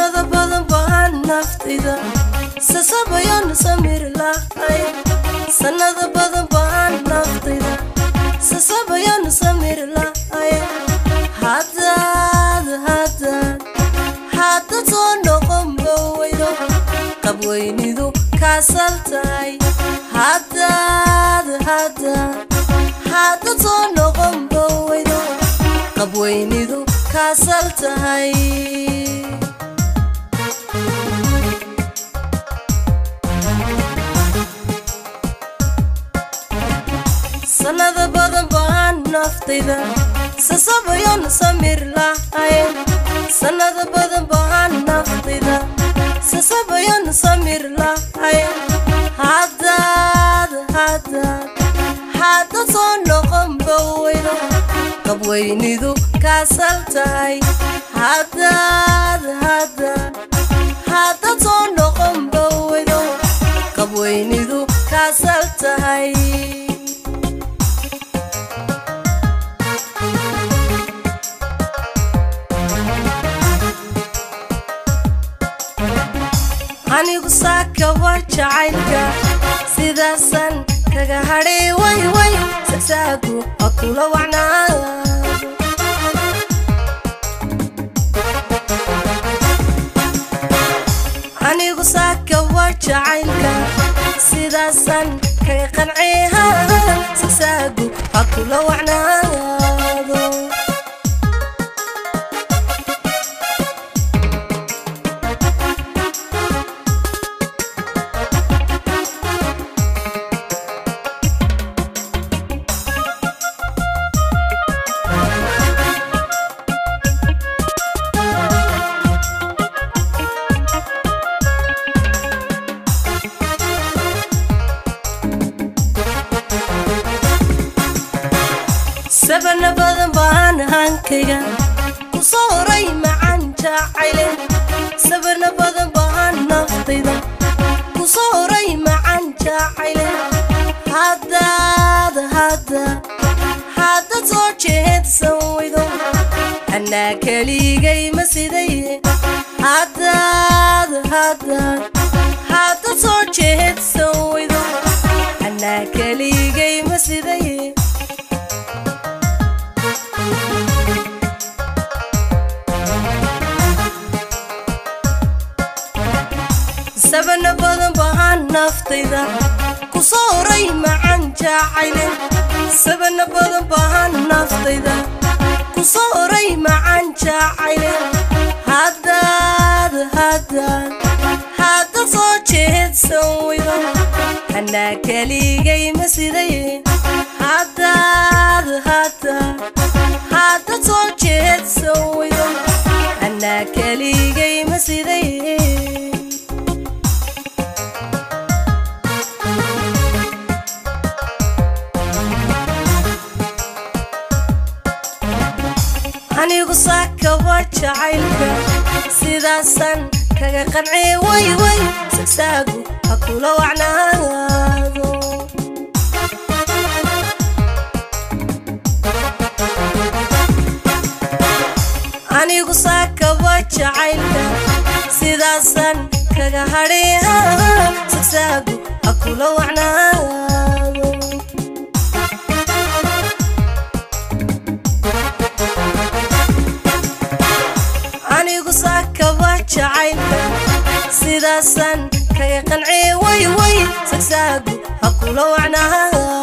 sanada badan baan naftayda sasabayan samir lahay sanada badan baan naftayda sasabayan samir lahay hada soo noqon bawaydo qabweynidu kaasaltay hada soo noqon bawaydo qabweynidu kaasaltay sanada badan baan naftayda sasabayan samir lahay sanada badan baan naftayda sasabayan samir lahay hada soo noqon bawaydo qabweynidu kaasaltay hada soo noqon bawaydo qabweynidu kaasaltay anigu saaka wajacaylka sidaasan kaga hadhay way sagsaagu akula wacnaa anigu saaka wajacaylka sidaasan kaga qancayha sagsaagu akula wacnaado sabana badan baan hankayga ku soo horay macaan jacayle sabana badan baan naftayda ku soo horay macaan jacayle hada soo jeedsan waydo anaa keligay ma siday hada soo jeedsan waydo anaa keligay ma siday sabana badan baan naftayda ku soo horay macaan jacayle sabana badan baan naftayda ku soo horay macaan jacayle hada soo jeedsan waydo anaa keligay ma siday hada soo jeedsan waydo anaa keligay ma siday anigu saaka wajacaylka sidaasan kaga qancay way sagsaagu akula wacnaado anigu saaka wajacaylka sidaasan kaga hadhay sagsaagu akula wacnaado anigu saaka wajacaylka sidaasan kaga qancay way sagsaagu akula wacnaado